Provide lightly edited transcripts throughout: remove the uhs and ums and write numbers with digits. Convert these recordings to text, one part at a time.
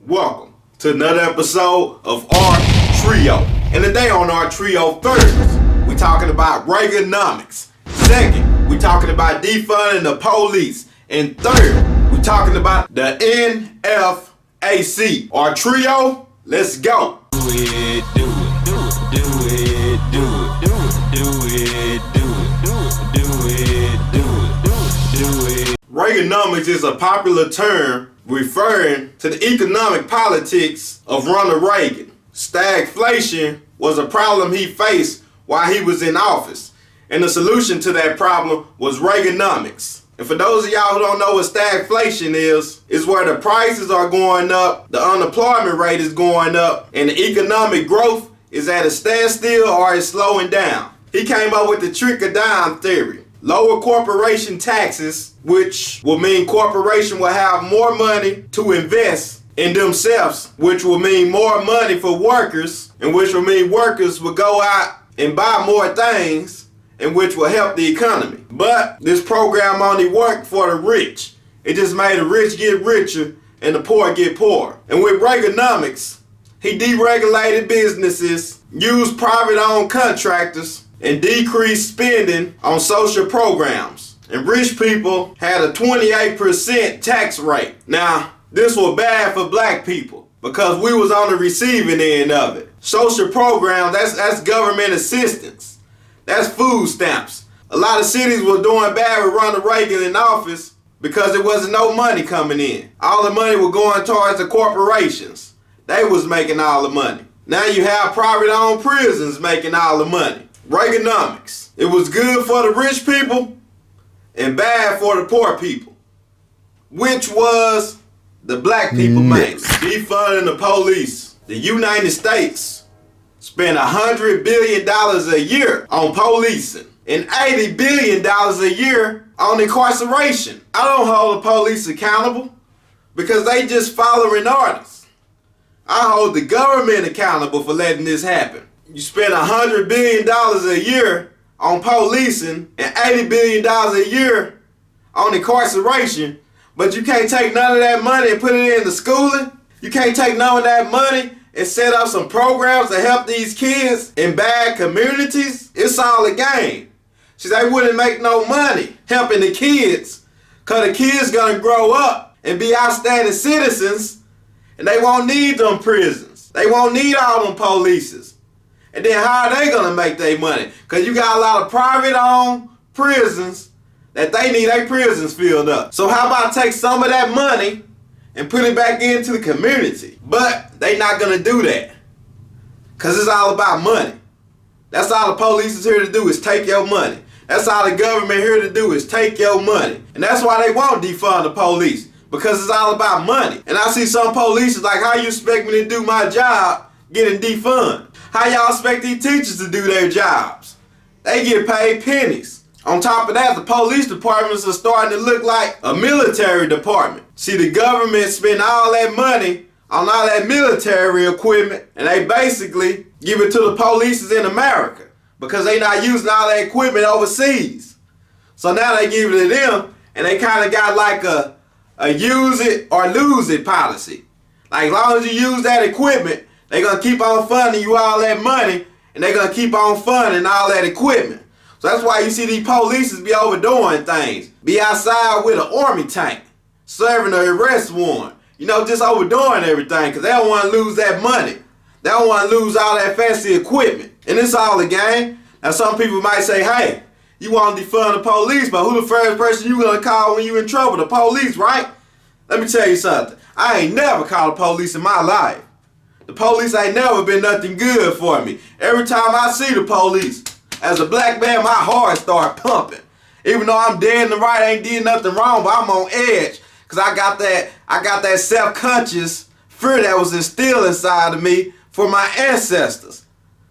Welcome to another episode of our Trio. And today on our Trio, first, we talking about Reaganomics. Second, we talking about defunding the police. And third, we talking about the NFAC. Our Trio, let's go. Do it, do it, do it, do it, do it, do it, do it, do it, do it, do it, do it. Reaganomics is a popular term referring to the economic politics of Ronald Reagan. Stagflation was a problem he faced while he was in office, and the solution to that problem was Reaganomics. And for those of y'all who don't know what stagflation is where the prices are going up, the unemployment rate is going up, and the economic growth is at a standstill or is slowing down. He came up with the trickle-down theory. Lower corporation taxes, which will mean corporation will have more money to invest in themselves, which will mean more money for workers, and which will mean workers will go out and buy more things, and which will help the economy. But this program only worked for the rich. It just made the rich get richer and the poor get poorer. And with Reaganomics, he deregulated businesses, used private-owned contractors, and decreased spending on social programs. And rich people had a 28% tax rate. Now, this was bad for black people because we was on the receiving end of it. Social programs, that's government assistance. That's food stamps. A lot of cities were doing bad with Ronald Reagan in office because there wasn't no money coming in. All the money was going towards the corporations. They was making all the money. Now you have private-owned prisons making all the money. Reaganomics. It was good for the rich people and bad for the poor people. Which was the black people mainly. Defunding the police. The United States spent $100 billion a year on policing and $80 billion a year on incarceration. I don't hold the police accountable because they just following orders. I hold the government accountable for letting this happen. You spend $100 billion a year on policing and $80 billion a year on incarceration, but you can't take none of that money and put it into schooling. You can't take none of that money and set up some programs to help these kids in bad communities. It's all a game. See, they wouldn't make no money helping the kids because the kids gonna grow up and be outstanding citizens and they won't need them prisons. They won't need all them polices. And then how are they gonna make their money? Because you got a lot of private-owned prisons that they need their prisons filled up. So how about take some of that money and put it back into the community? But they not gonna do that because it's all about money. That's all the police is here to do is take your money. That's all the government here to do is take your money. And that's why they won't defund the police, because it's all about money. And I see some police is like, how you expect me to do my job getting defunded? How y'all expect these teachers to do their jobs? They get paid pennies. On top of that, the police departments are starting to look like a military department. See, the government spend all that money on all that military equipment, and they basically give it to the police in America because they not using all that equipment overseas. So now they give it to them, and they kind of got like a use it or lose it policy. Like, as long as you use that equipment, they're going to keep on funding you all that money, and they're going to keep on funding all that equipment. So that's why you see these police be overdoing things. Be outside with an army tank, serving an arrest warrant. You know, just overdoing everything because they don't want to lose that money. They don't want to lose all that fancy equipment. And it's all a game. Now, some people might say, hey, you want to defund the police, but who the first person you going to call when you in trouble? The police, right? Let me tell you something. I ain't never called the police in my life. The police ain't never been nothing good for me. Every time I see the police, as a black man, my heart start pumping. Even though I'm dead in the right, I ain't did nothing wrong, but I'm on edge. Because I got that self-conscious fear that was instilled inside of me for my ancestors.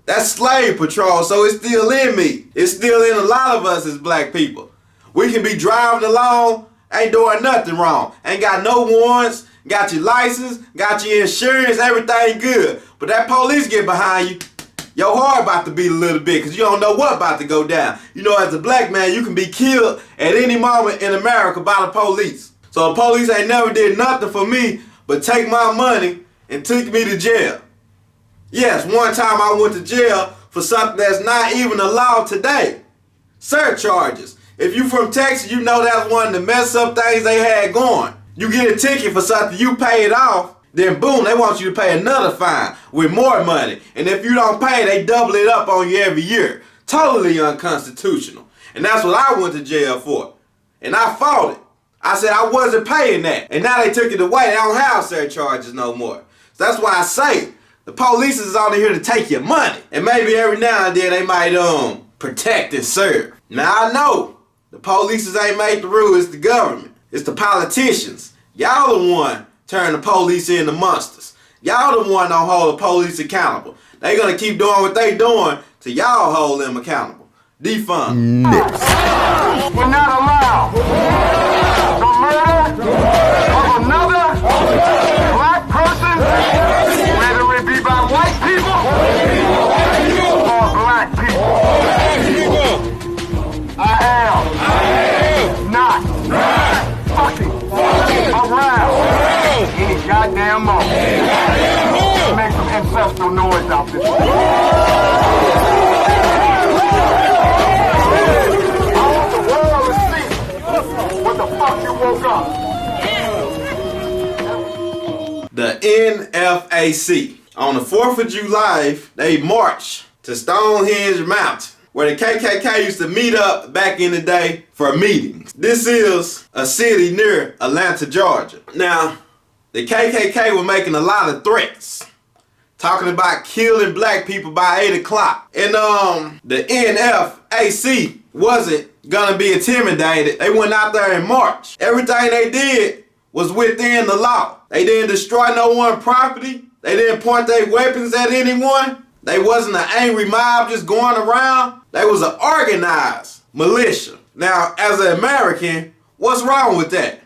That's slave patrol, so it's still in me. It's still in a lot of us as black people. We can be driving along, ain't doing nothing wrong. Ain't got no warrants, got your license, got your insurance, everything good. But that police get behind you, your heart about to beat a little bit because you don't know what about to go down. You know, as a black man, you can be killed at any moment in America by the police. So the police ain't never did nothing for me but take my money and took me to jail. Yes, one time I went to jail for something that's not even allowed today. Surcharges. If you from Texas, you know that's one of the messed up things they had going. You get a ticket for something you paid off, then boom, they want you to pay another fine with more money. And if you don't pay, they double it up on you every year. Totally unconstitutional. And that's what I went to jail for. And I fought it. I said I wasn't paying that. And now they took it away. They don't have surcharges no more. So that's why I say the police is only here to take your money. And maybe every now and then they might protect and serve. Now I know the police ain't made the rule. It's the government. It's the politicians. Y'all the one turn the police into monsters. Y'all the one don't hold the police accountable. They gonna keep doing what they doing till y'all hold them accountable. Defund. We're not allowed the murder of another black person, whether it be by white people or black people. I am not fucking around any goddamn more. Make some ancestral noise out this. What the fuck you woke up? The NFAC. On the 4th of July, they marched to Stonehenge Mountain, where the KKK used to meet up back in the day for meetings. This is a city near Atlanta, Georgia. Now, the KKK were making a lot of threats, talking about killing black people by 8 o'clock. And the NFAC wasn't gonna be intimidated. They went out there and marched. Everything they did was within the law. They didn't destroy no one's property. They didn't point their weapons at anyone. They wasn't an angry mob just going around. They was an organized militia. Now, as an American, what's wrong with that?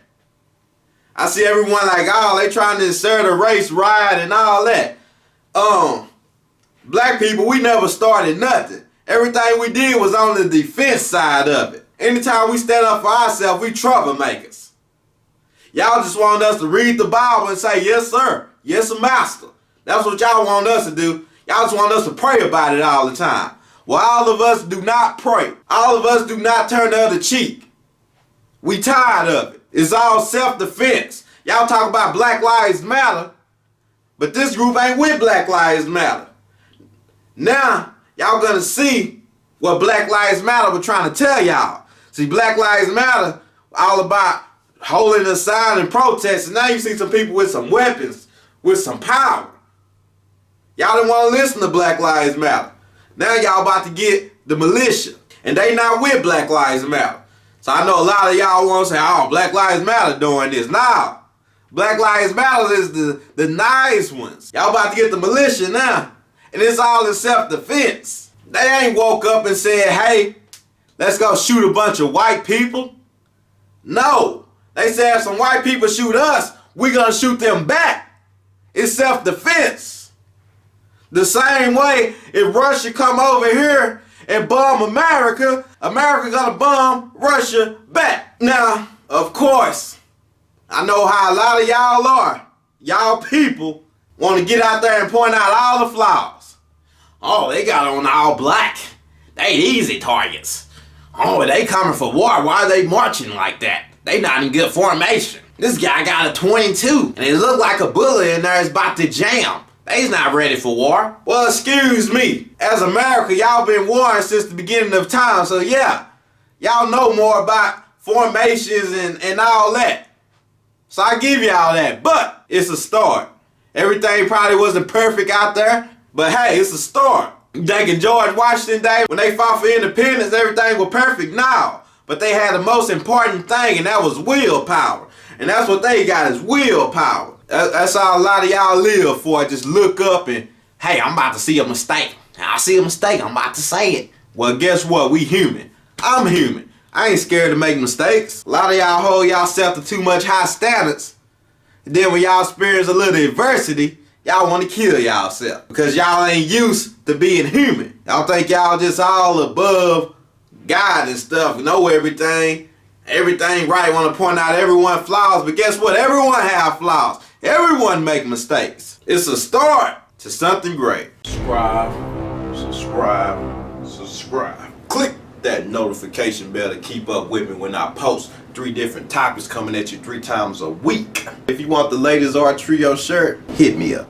I see everyone like, oh, they trying to insert a race riot and all that. Black people, we never started nothing. Everything we did was on the defense side of it. Anytime we stand up for ourselves, we troublemakers. Y'all just want us to read the Bible and say, yes, sir. Yes, master. That's what y'all want us to do. Y'all just want us to pray about it all the time. Well, all of us do not pray. All of us do not turn the other cheek. We tired of it. It's all self-defense. Y'all talk about Black Lives Matter, but this group ain't with Black Lives Matter. Now, y'all gonna see what Black Lives Matter were trying to tell y'all. See, Black Lives Matter all about holding a sign and protesting. Now you see some people with some weapons, with some power. Y'all didn't want to listen to Black Lives Matter. Now y'all about to get the militia, and they not with Black Lives Matter. So I know a lot of y'all want to say, oh, Black Lives Matter doing this. Nah, Black Lives Matter is the nice ones. Y'all about to get the militia now, and it's all in self-defense. They ain't woke up and said, hey, let's go shoot a bunch of white people. No, they said if some white people shoot us, we're gonna shoot them back. It's self-defense. The same way if Russia come over here and bomb America, America gonna bomb Russia back. Now, of course, I know how a lot of y'all are. Y'all people want to get out there and point out all the flaws. Oh, they got on all black. They easy targets. Oh, they coming for war. Why are they marching like that? They not in good formation. This guy got a 22, and it looked like a bullet in there is about to jam. They's not ready for war. Well, excuse me. As America, y'all been warring since the beginning of time, so yeah, y'all know more about formations and all that. So I give y'all that, but it's a start. Everything probably wasn't perfect out there, but hey, it's a start. You thinking George Washington Day, when they fought for independence, everything was perfect? No. But they had the most important thing, and that was willpower. And that's what they got, is willpower. That's all a lot of y'all live for. Just look up and, hey, I'm about to see a mistake. I see a mistake, I'm about to say it. Well, guess what? We human. I'm human. I ain't scared to make mistakes. A lot of y'all hold y'allself to too much high standards. And then when y'all experience a little adversity, y'all want to kill y'allself. Because y'all ain't used to being human. Y'all think y'all just all above God and stuff, know everything right, want to point out everyone's flaws, but guess what? Everyone have flaws. Everyone make mistakes. It's a start to something great. Subscribe. Click that notification bell to keep up with me when I post 3 different topics coming at you 3 times a week. If you want the latest R Trio shirt, hit me up.